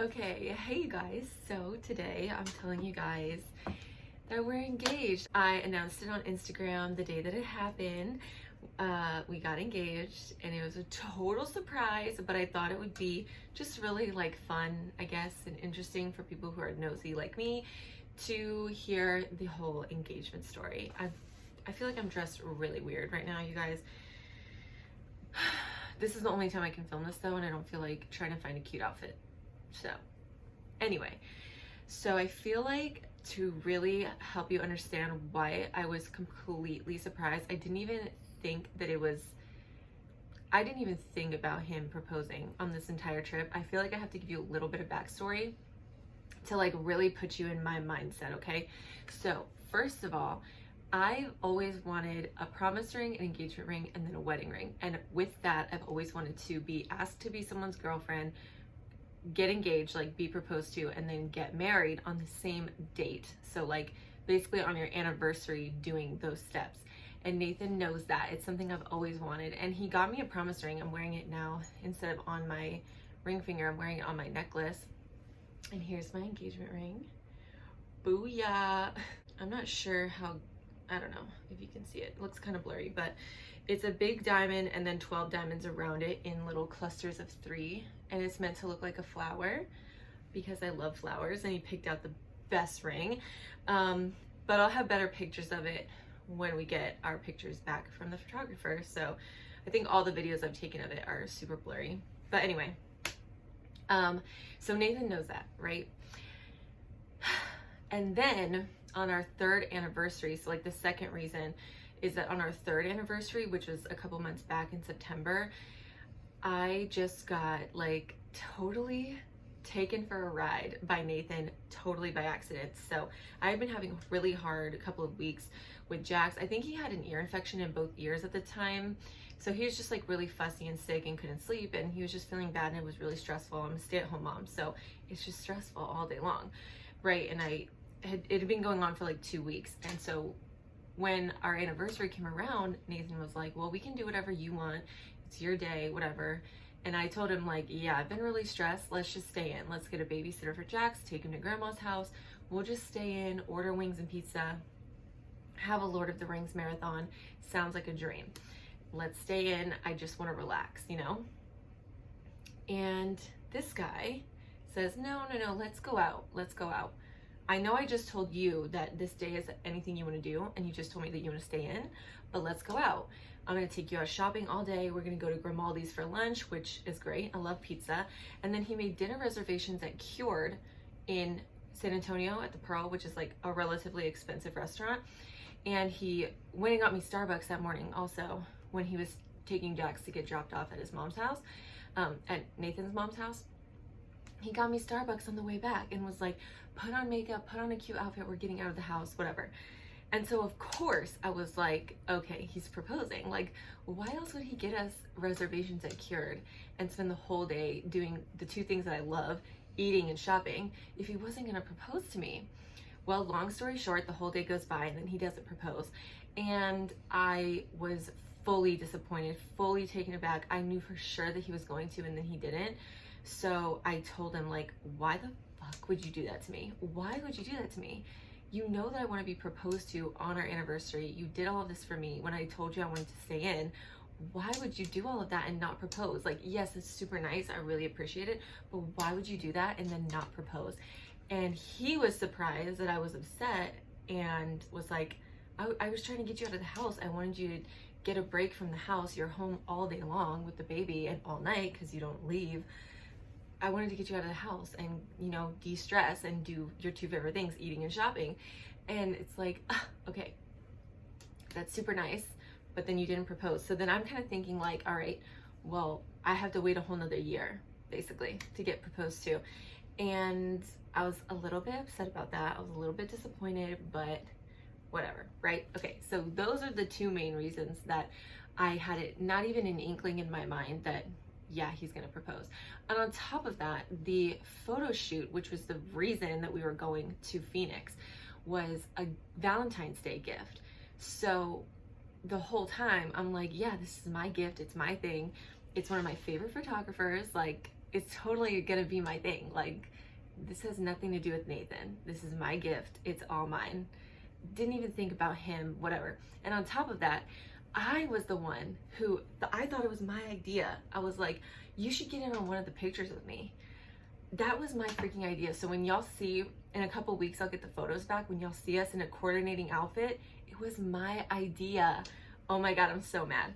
Okay, hey you guys. So today I'm telling you guys that we're engaged. I announced it on Instagram the day that it happened. We got engaged and it was a total surprise, but I thought it would be just really like fun, I guess, and interesting for people who are nosy like me to hear the whole engagement story. I feel like I'm dressed really weird right now, you guys. This is the only time I can film this though, and I don't feel like trying to find a cute outfit. So anyway, so I feel like to really help you understand why I was completely surprised, I didn't even think about him proposing on this entire trip. I feel like I have to give you a little bit of backstory to like really put you in my mindset, okay? So first of all, I've always wanted a promise ring, an engagement ring, and then a wedding ring. And with that, I've always wanted to be asked to be someone's girlfriend, get engaged, like be proposed to, and then get married on the same date. So like basically on your anniversary doing those steps. And Nathan knows that. It's something I've always wanted. And he got me a promise ring. I'm wearing it now. Instead of on my ring finger, I'm wearing it on my necklace. And here's my engagement ring. Booyah. I'm not sure how, I don't know if you can see it. It looks kind of blurry, but it's a big diamond and then 12 diamonds around it in little clusters of 3. And it's meant to look like a flower because I love flowers, and he picked out the best ring. But I'll have better pictures of it when we get our pictures back from the photographer. So I think all the videos I've taken of it are super blurry. But anyway, so Nathan knows that, right? And then on our 3rd anniversary, so like the second reason is that on our 3rd anniversary, which was a couple months back in September, I just got like totally taken for a ride by Nathan, totally by accident. So I've been having a really hard couple of weeks with Jax. I think he had an ear infection in both ears at the time. So he was just like really fussy and sick and couldn't sleep, and he was just feeling bad, and it was really stressful. I'm a stay-at-home mom, so it's just stressful all day long, right? And it had been going on for like 2 weeks. And so when our anniversary came around, Nathan was like, well, we can do whatever you want. It's your day, whatever. And I told him like, yeah, I've been really stressed. Let's just stay in. Let's get a babysitter for Jax, take him to grandma's house. We'll just stay in, order wings and pizza, have a Lord of the Rings marathon. Sounds like a dream. Let's stay in. I just want to relax, you know? And this guy says, no, let's go out. Let's go out. I know I just told you that this day is anything you want to do, and you just told me that you want to stay in, but let's go out. I'm going to take you out shopping all day. We're going to go to Grimaldi's for lunch, which is great. I love pizza. And then he made dinner reservations at Cured in San Antonio at the Pearl, which is like a relatively expensive restaurant. And he went and got me Starbucks that morning also when he was taking Jax to get dropped off at his mom's house, at Nathan's mom's house. He got me Starbucks on the way back and was like, put on makeup, put on a cute outfit, we're getting out of the house, whatever. And so of course I was like, okay, he's proposing. Like, why else would he get us reservations at Cured and spend the whole day doing the 2 things that I love, eating and shopping, if he wasn't gonna propose to me? Well, long story short, the whole day goes by and then he doesn't propose. And I was fully disappointed, fully taken aback. I knew for sure that he was going to, and then he didn't. So I told him like, why the fuck would you do that to me? Why would you do that to me? You know that I want to be proposed to on our anniversary. You did all of this for me when I told you I wanted to stay in. Why would you do all of that and not propose? Like, yes, it's super nice. I really appreciate it. But why would you do that and then not propose? And he was surprised that I was upset and was like, I was trying to get you out of the house. I wanted you to get a break from the house. You're home all day long with the baby and all night because you don't leave. I wanted to get you out of the house and, you know, de-stress and do your 2 favorite things, eating and shopping. And it's like, okay, that's super nice, but then you didn't propose. So then I'm kind of thinking like, all right, well, I have to wait a whole nother year, basically, to get proposed to. And I was a little bit upset about that. I was a little bit disappointed, but whatever, right? Okay, so those are the 2 main reasons that I had it, not even an inkling in my mind that, yeah, he's gonna propose. And on top of that, the photo shoot, which was the reason that we were going to Phoenix, was a Valentine's Day gift. So the whole time I'm like, yeah, this is my gift, it's my thing. It's one of my favorite photographers. Like, it's totally gonna be my thing. Like, this has nothing to do with Nathan. This is my gift. It's all mine. Didn't even think about him, whatever. And on top of that, I was the one who, I thought it was my idea. I was like, you should get in on one of the pictures with me. That was my freaking idea. So when y'all see, in a couple weeks, I'll get the photos back. When y'all see us in a coordinating outfit, it was my idea. Oh my God, I'm so mad.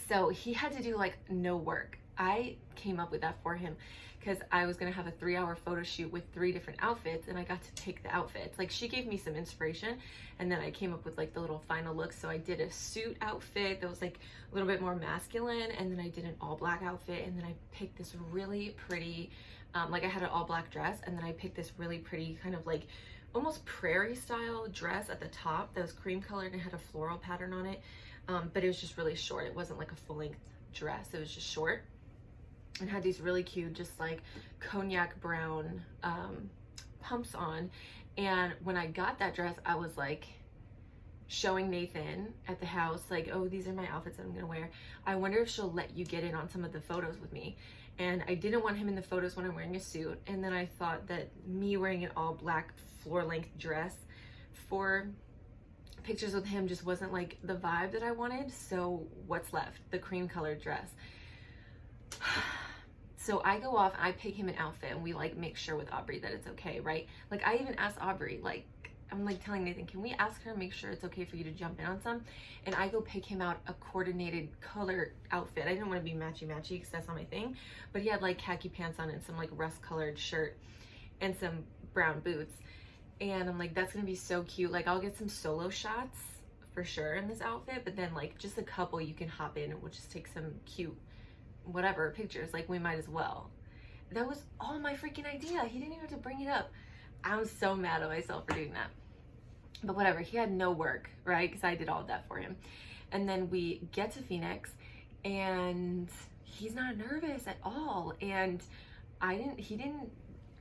So he had to do like no work. I came up with that for him because I was gonna have a 3-hour photo shoot with 3 different outfits, and I got to pick the outfits. Like, she gave me some inspiration, and then I came up with like the little final look. So I did a suit outfit that was like a little bit more masculine, and then I did an all black outfit, and then I picked this really pretty, like I had an all black dress, and then I picked this really pretty kind of like almost prairie style dress at the top that was cream colored and had a floral pattern on it. But it was just really short. It wasn't like a full length dress. It was just short, and had these really cute, just like cognac brown pumps on. And when I got that dress, I was like showing Nathan at the house, like, oh, these are my outfits that I'm gonna wear. I wonder if she'll let you get in on some of the photos with me. And I didn't want him in the photos when I'm wearing a suit. And then I thought that me wearing an all black floor length dress for pictures with him just wasn't like the vibe that I wanted. So what's left? The cream colored dress. So I go off and I pick him an outfit, and we like make sure with Aubrey that it's okay, right? Like, I even asked Aubrey, like, I'm like telling Nathan, can we ask her, make sure it's okay for you to jump in on some? And I go pick him out a coordinated color outfit. I didn't want to be matchy-matchy because that's not my thing, but he had like khaki pants on and some like rust colored shirt and some brown boots. And I'm like, that's gonna be so cute. Like, I'll get some solo shots for sure in this outfit, but then like just a couple you can hop in and we'll just take some cute whatever pictures. Like, we might as well. That was all my freaking idea. He didn't even have to bring it up. I'm so mad at myself for doing that. But whatever, he had no work, right? Because I did all of that for him. And then we get to Phoenix, and he's not nervous at all. And he didn't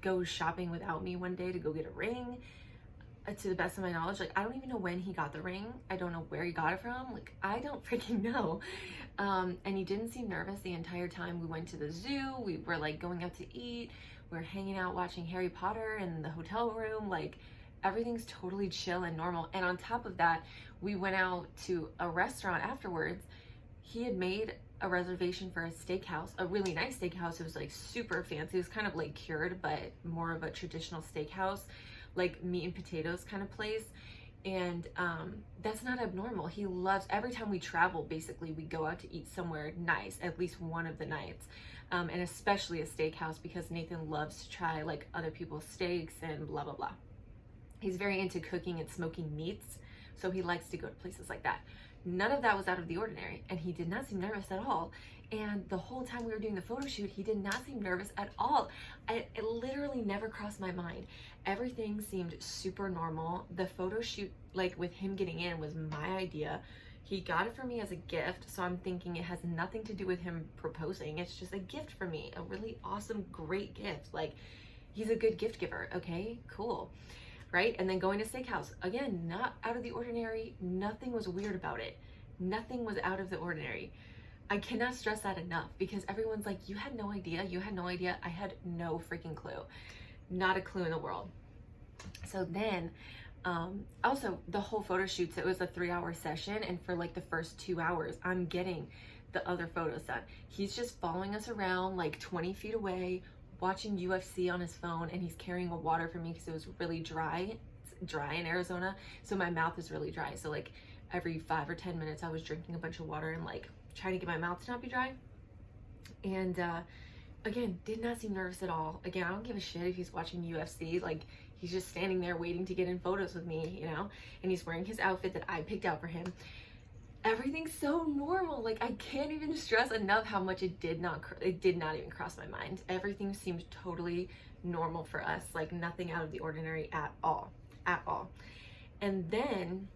go shopping without me one day to go get a ring. To the best of my knowledge, like, I don't even know when he got the ring. I don't know where he got it from. Like, I don't freaking know. And he didn't seem nervous the entire time. We went to the zoo. We were like going out to eat. We were hanging out watching Harry Potter in the hotel room. Like, everything's totally chill and normal. And on top of that, we went out to a restaurant afterwards. He had made a reservation for a steakhouse, a really nice steakhouse. It was like super fancy. It was kind of like cured, but more of a traditional steakhouse, like meat and potatoes kind of place. And that's not abnormal. He loves, every time we travel, basically we go out to eat somewhere nice at least one of the nights, and especially a steakhouse, because Nathan loves to try like other people's steaks and blah blah blah. He's very into cooking and smoking meats, so he likes to go to places like that. None of that was out of the ordinary, and he did not seem nervous at all. And the whole time we were doing the photo shoot, he did not seem nervous at all. It literally never crossed my mind. Everything seemed super normal. The photo shoot, like with him getting in, was my idea. He got it for me as a gift, so I'm thinking it has nothing to do with him proposing. It's just a gift for me, a really awesome, great gift. Like, he's a good gift giver, okay? Cool. Right? And then going to steakhouse, again, not out of the ordinary. Nothing was weird about it. Nothing was out of the ordinary. I cannot stress that enough, because everyone's like, you had no idea, you had no idea. I had no freaking clue. Not a clue in the world. So then, also the whole photo shoot, so it was a 3-hour session, and for like the first 2 hours, I'm getting the other photos done. He's just following us around like 20 feet away, watching UFC on his phone, and he's carrying a water for me because it was really dry. It's dry in Arizona, so my mouth is really dry. So like every 5 or 10 minutes, I was drinking a bunch of water and like trying to get my mouth to not be dry. And again, did not seem nervous at all. Again, I don't give a shit if he's watching UFC. Like, he's just standing there waiting to get in photos with me, you know? And he's wearing his outfit that I picked out for him. Everything's so normal. Like, I can't even stress enough how much it did not even cross my mind. Everything seemed totally normal for us. Like, nothing out of the ordinary at all. And then,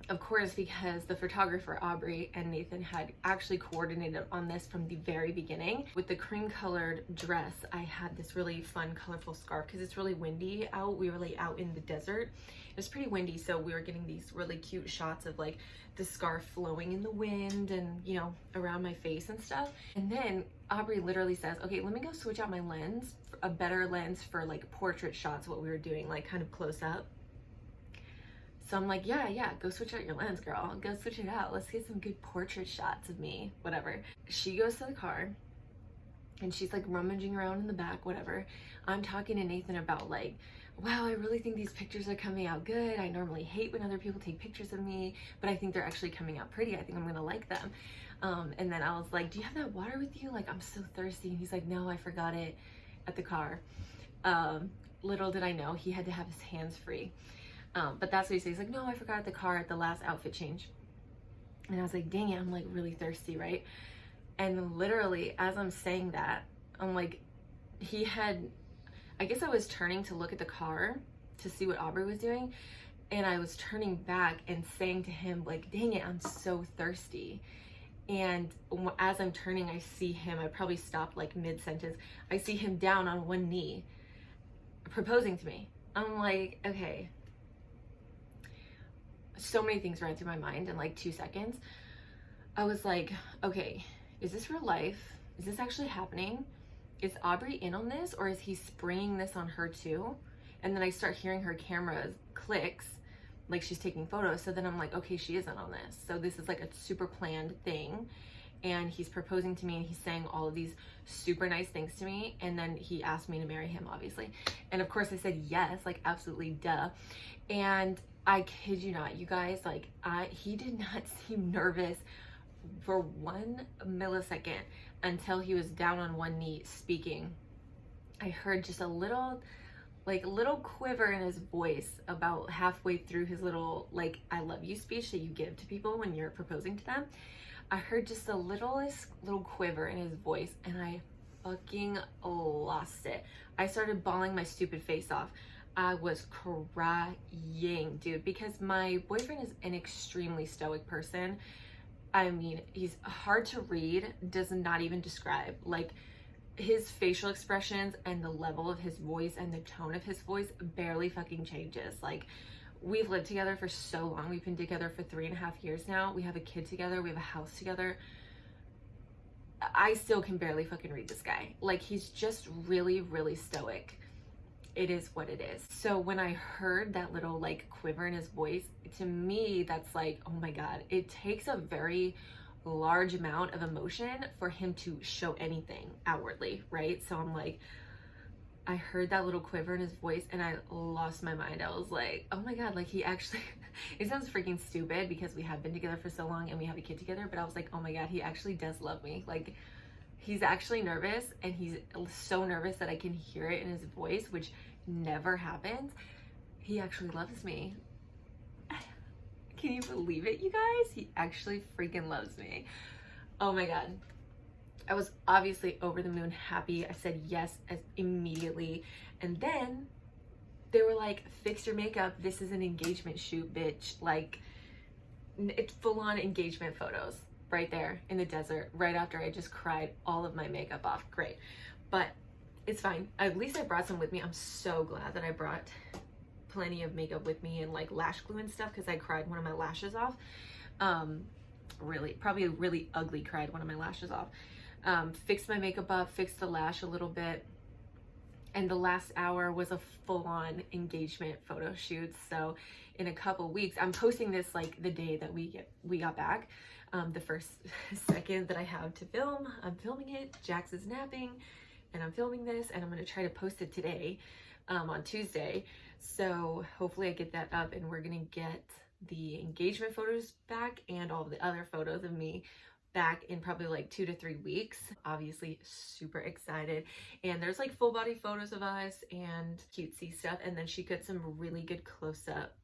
of course, because the photographer Aubrey and Nathan had actually coordinated on this from the very beginning, with the cream colored dress, I had this really fun colorful scarf because it's really windy out. We were like out in the desert. It was pretty windy, so we were getting these really cute shots of like the scarf flowing in the wind and, you know, around my face and stuff. And then Aubrey literally says, okay, let me go switch out my lens, a better lens for like portrait shots, what we were doing, like kind of close up. So I'm like, yeah, go switch out your lens, girl. Go switch it out. Let's get some good portrait shots of me, whatever. She goes to the car and she's like rummaging around in the back, whatever. I'm talking to Nathan about like, wow, I really think these pictures are coming out good. I normally hate when other people take pictures of me, but I think they're actually coming out pretty. I think I'm gonna like them. And then I was like, do you have that water with you? Like, I'm so thirsty. And he's like, no, I forgot it at the car. Little did I know he had to have his hands free. But that's what he says. He's like, no, I forgot at the car at the last outfit change. And I was like, dang it, I'm like really thirsty, right? And literally, as I'm saying that, I'm like, I guess I was turning to look at the car to see what Aubrey was doing. And I was turning back and saying to him, like, dang it, I'm so thirsty. And as I'm turning, I see him, I probably stopped like mid-sentence, I see him down on one knee, proposing to me. I'm like, okay. So many things ran through my mind in like 2 seconds. I was like, okay, is this real life? Is this actually happening? Is Aubrey in on this, or is he springing this on her too? And then I start hearing her camera clicks, like she's taking photos. So then I'm like, okay, she isn't on this. So this is like a super planned thing. And he's proposing to me and he's saying all of these super nice things to me. And then he asked me to marry him, obviously. And of course I said yes, like absolutely duh. And I kid you not, you guys, like he did not seem nervous for 1 millisecond until he was down on one knee speaking. I heard just a little quiver in his voice about halfway through his little like I love you speech that you give to people when you're proposing to them. I heard just a little quiver in his voice and I fucking lost it. I started bawling my stupid face off. I was crying, dude, because my boyfriend is an extremely stoic person. I mean, he's hard to read, does not even describe. Like, his facial expressions and the level of his voice and the tone of his voice barely fucking changes. Like, we've lived together for so long. We've been together for 3.5 years now. We have a kid together. We have a house together. I still can barely fucking read this guy. Like, he's just really, really stoic. It is what it is. So when I heard that little like quiver in his voice, to me, that's like, oh my God, it takes a very large amount of emotion for him to show anything outwardly, right? So I'm like, I heard that little quiver in his voice and I lost my mind. I was like, oh my God, like he actually, it sounds freaking stupid because we have been together for so long and we have a kid together, but I was like, oh my God, he actually does love me. Like, he's actually nervous and he's so nervous that I can hear it in his voice, which never happens. He actually loves me. Can you believe it, you guys? He actually freaking loves me. Oh my God. I was obviously over the moon happy. I said yes immediately. And then they were like, fix your makeup. This is an engagement shoot, bitch. Like, it's full on engagement photos right there in the desert, right after I just cried all of my makeup off. Great. But it's fine. At least I brought some with me. I'm so glad that I brought plenty of makeup with me and like lash glue and stuff because I cried one of my lashes off. Probably a really ugly cried one of my lashes off. Fixed my makeup up, fixed the lash a little bit. And the last hour was a full-on engagement photo shoot. So in a couple weeks, I'm posting this like the day that we got back. The first second that I have to film, I'm filming it. Jax is napping and I'm filming this and I'm going to try to post it today, on Tuesday. So hopefully I get that up and we're going to get the engagement photos back and all of the other photos of me back in probably like 2 to 3 weeks. Obviously super excited. And there's like full body photos of us and cutesy stuff. And then she got some really good close-up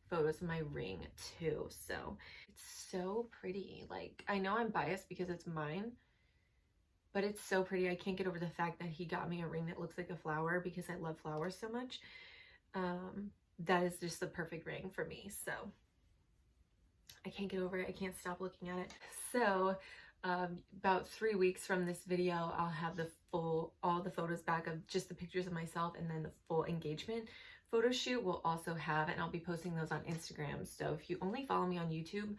photos of my ring too. So it's so pretty. Like, I know I'm biased because it's mine, but it's so pretty. I can't get over the fact that he got me a ring that looks like a flower because I love flowers so much. That is just the perfect ring for me. So I can't get over it. I can't stop looking at it. So about 3 weeks from this video, I'll have all the photos back of just the pictures of myself, and then the full engagement photo shoot we'll also have, and I'll be posting those on Instagram. So if you only follow me on YouTube,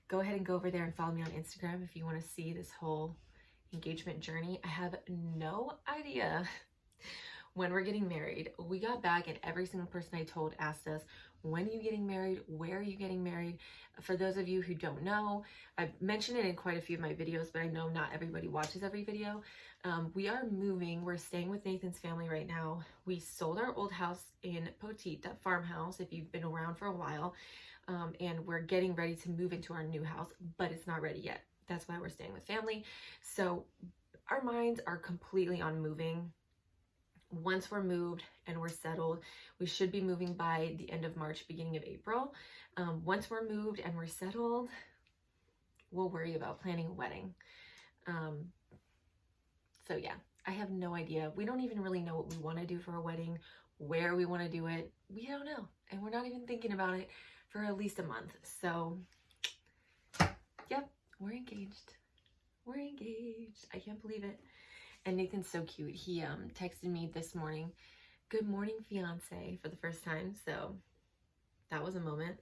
go ahead and go over there and follow me on Instagram if you want to see this whole engagement journey. I have no idea when we're getting married. We got back and every single person I told asked us, when are you getting married? Where are you getting married? For those of you who don't know, I've mentioned it in quite a few of my videos, but I know not everybody watches every video. We are moving. We're staying with Nathan's family right now. We sold our old house in Poteet, that farmhouse, if you've been around for a while, and we're getting ready to move into our new house, but it's not ready yet. That's why we're staying with family. So our minds are completely on moving. Once we're moved and we're settled, we should be moving by the end of March, beginning of April. Once we're moved and we're settled, we'll worry about planning a wedding. So yeah, I have no idea. We don't even really know what we want to do for a wedding, where we want to do it. We don't know. And we're not even thinking about it for at least a month. So yep, we're engaged. We're engaged. I can't believe it. And Nathan's so cute. He texted me this morning, "Good morning, fiance," for the first time. So that was a moment.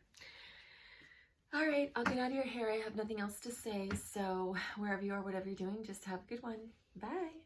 All right, I'll get out of your hair. I have nothing else to say. So wherever you are, whatever you're doing, just have a good one. Bye.